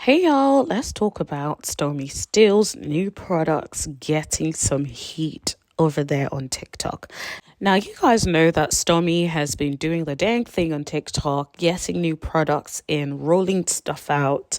Hey y'all, let's talk about Stormi Steele's new products getting some heat over there on TikTok. Now, you guys know that Stormi has been doing the dang thing on TikTok, getting new products in, rolling stuff out.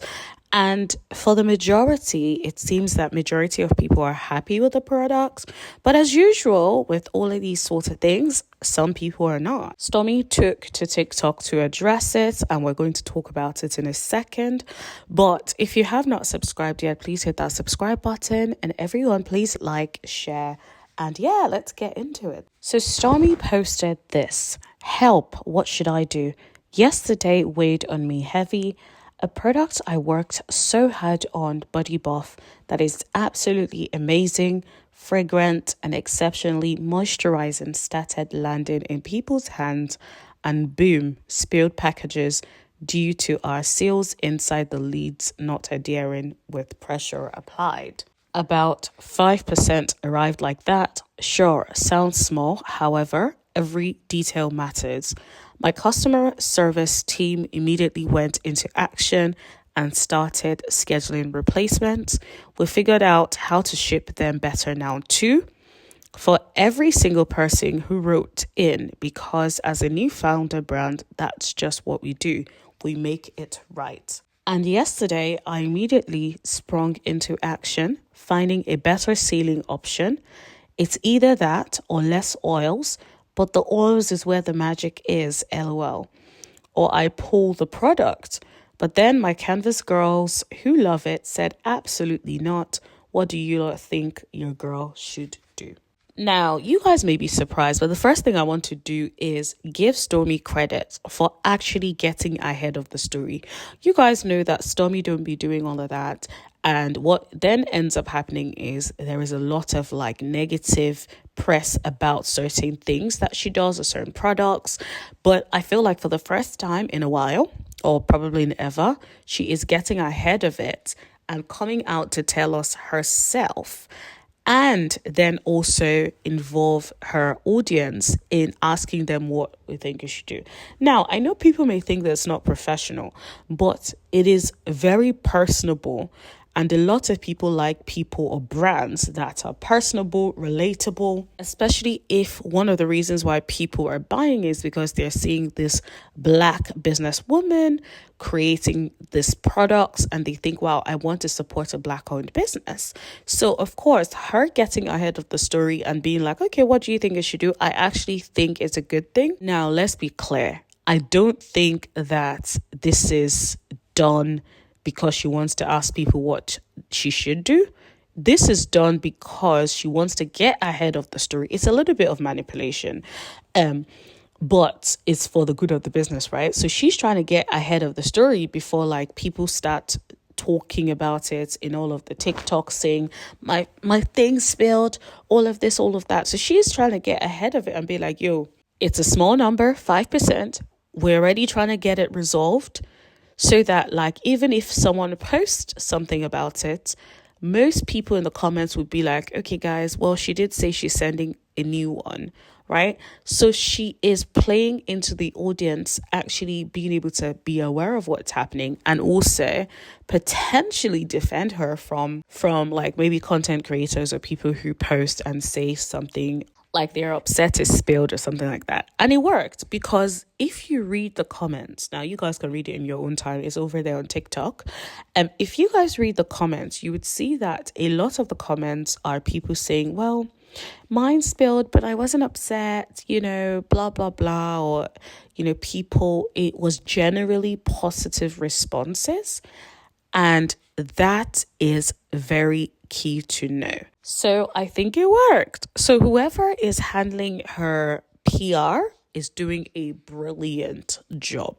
And for the majority, it seems that majority of people are happy with the products. But as usual, with all of these sorts of things, some people are not. Stormi took to TikTok to address it, and we're going to talk about it in a second. But if you have not subscribed yet, please hit that subscribe button. And everyone, please like, share, and yeah, let's get into it. So Stormi posted this. Help, what should I do? Yesterday weighed on me heavy. A product I worked so hard on, Body Buff, that is absolutely amazing, fragrant, and exceptionally moisturizing started landing in people's hands, and boom, spilled packages due to our seals inside the lids not adhering with pressure applied. About 5% arrived like that. Sure, sounds small. However, every detail matters. My customer service team immediately went into action and started scheduling replacements. We figured out how to ship them better now too. For every single person who wrote in, because as a new founder brand, that's just what we do. We make it right. And yesterday, I immediately sprung into action, finding a better sealing option. It's either that or less oils, but the oils is where the magic is, lol. Or I pull the product. But then my Canvas girls who love it said absolutely not. What do you lot think your girl should do? Now, you guys may be surprised, but the first thing I want to do is give Stormi credit for actually getting ahead of the story. You guys know that Stormi don't be doing all of that. And what then ends up happening is there is a lot of negative press about certain things that she does or certain products. But I feel like for the first time in a while, or probably in ever, she is getting ahead of it and coming out to tell us herself, and then also involve her audience in asking them what we think you should do. Now, I know people may think that's not professional, but it is very personable. And a lot of people like people or brands that are personable, relatable, especially if one of the reasons why people are buying is because they're seeing this Black businesswoman creating this products and they think, wow, I want to support a Black-owned business. So, of course, her getting ahead of the story and being like, okay, what do you think I should do? I actually think it's a good thing. Now, let's be clear. I don't think that this is done because she wants to ask people what she should do. This is done because she wants to get ahead of the story. It's a little bit of manipulation, but it's for the good of the business, right? So she's trying to get ahead of the story before people start talking about it in all of the TikTok, saying my thing spilled, all of this, all of that. So she's trying to get ahead of it and be like, yo, it's a small number, 5%. We're already trying to get it resolved. So that even if someone posts something about it, most people in the comments would be like, okay, guys, well, she did say she's sending a new one, right? So she is playing into the audience actually being able to be aware of what's happening and also potentially defend her from maybe content creators or people who post and say something like they're upset is spilled or something like that. And it worked because if you read the comments, now you guys can read it in your own time. It's over there on TikTok. If you guys read the comments, you would see that a lot of the comments are people saying, well, mine spilled, but I wasn't upset, blah, blah, blah. Or, it was generally positive responses. And that is very key to know. So I think it worked. So whoever is handling her PR is doing a brilliant job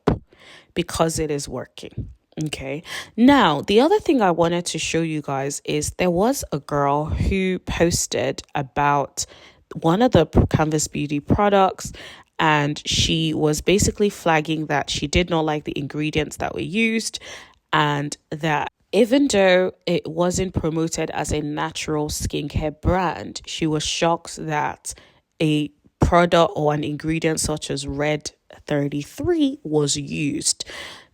because it is working. Okay. Now, the other thing I wanted to show you guys is there was a girl who posted about one of the Canvas Beauty products, and she was basically flagging that she did not like the ingredients that were used, and that even though it wasn't promoted as a natural skincare brand, she was shocked that a product or an ingredient such as Red 33 was used.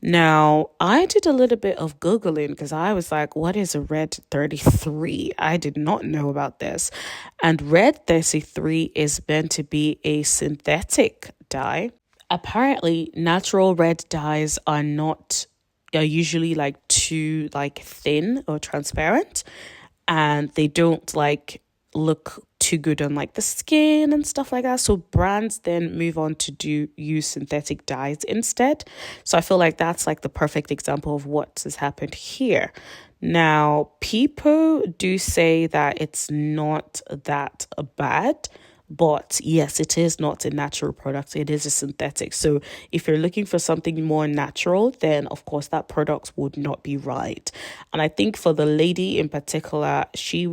Now, I did a little bit of Googling because I was like, what is a red 33? I did not know about this. And red 33 is meant to be a synthetic dye. Apparently, natural red dyes are usually like too like thin or transparent, and they don't like look too good on like the skin and stuff like that. So brands then move on to use synthetic dyes instead. So I feel like that's like the perfect example of what has happened here. Now, people do say that it's not that bad, but yes, it is not a natural product. It is a synthetic. So if you're looking for something more natural, then of course that product would not be right. And I think for the lady in particular, she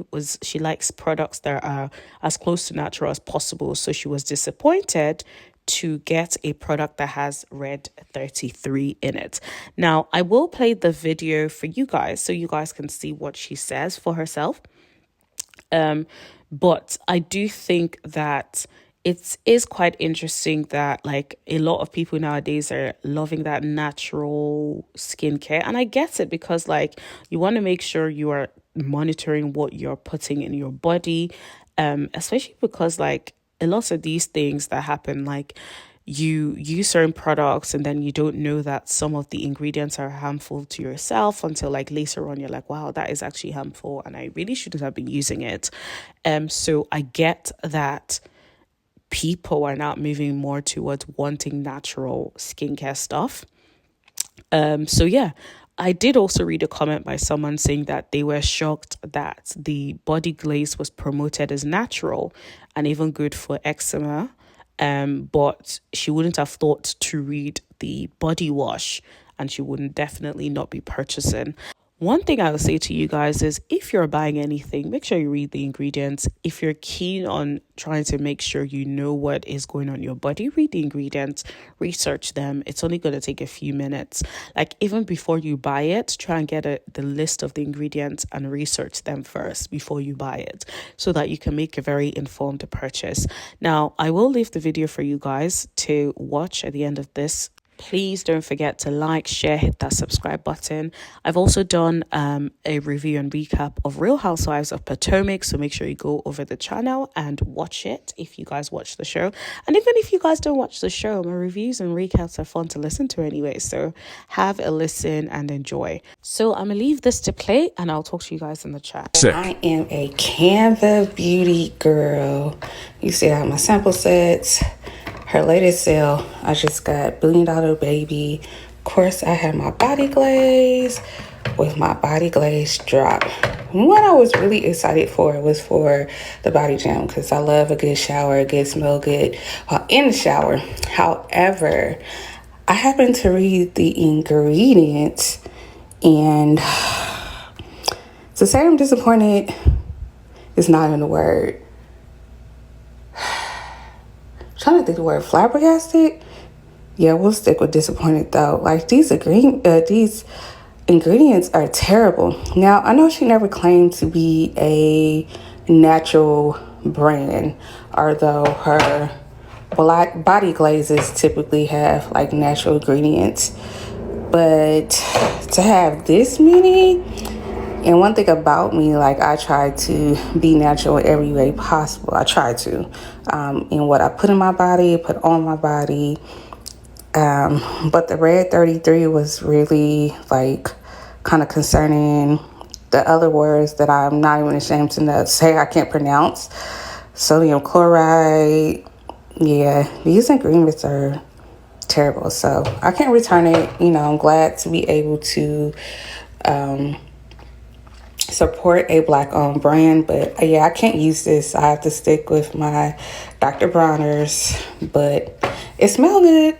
likes products that are as close to natural as possible. So she was disappointed to get a product that has red 33 in it. Now, I will play the video for you guys so you guys can see what she says for herself. But I do think that it is quite interesting that like a lot of people nowadays are loving that natural skincare. And I get it, because like you want to make sure you are monitoring what you're putting in your body, especially because like a lot of these things that happen, like you use certain products and then you don't know that some of the ingredients are harmful to yourself until like later on you're like, wow, that is actually harmful and I really shouldn't have been using it. So I get that people are now moving more towards wanting natural skincare stuff. So yeah, I did also read a comment by someone saying that they were shocked that the body glaze was promoted as natural and even good for eczema. But she wouldn't have thought to read the body wash, and she wouldn't definitely not be purchasing. One thing I would say to you guys is if you're buying anything, make sure you read the ingredients. If you're keen on trying to make sure you know what is going on in your body, read the ingredients, research them. It's only going to take a few minutes. Like even before you buy it, try and get the list of the ingredients and research them first before you buy it so that you can make a very informed purchase. Now, I will leave the video for you guys to watch at the end of this. Please don't forget to like, share, hit that subscribe button. I've also done a review and recap of Real Housewives of Potomac, so make sure you go over the channel and watch it if you guys watch the show. And even if you guys don't watch the show, my reviews and recaps are fun to listen to anyway, so have a listen and enjoy. So I'm gonna leave this to play and I'll talk to you guys in the chat. Sick. I am a Canva beauty girl. You see I have my sample sets. Her latest sale, I just got $1 Billion Baby. Of course, I had my body glaze with my body glaze drop. What I was really excited for was for the body gel, because I love a good shower, a good smell good while in the shower. However, I happened to read the ingredients, and to say I'm disappointed is not in the word. Trying to think the word flabbergasted. Yeah, we'll stick with disappointed though. Like these ingredients are terrible. Now I know she never claimed to be a natural brand, although her black body glazes typically have like natural ingredients. But to have this many, and one thing about me, like I try to be natural in every way possible. I try to, in what I put in my body, put on my body. But the red 33 was really like kind of concerning. The other words that I'm not even ashamed to say I can't pronounce. Sodium chloride. Yeah, these ingredients are terrible. So I can't return it. You know, I'm glad to be able to support a black-owned brand, but yeah, I can't use this. I have to stick with my Dr. Bronner's, but it smells good.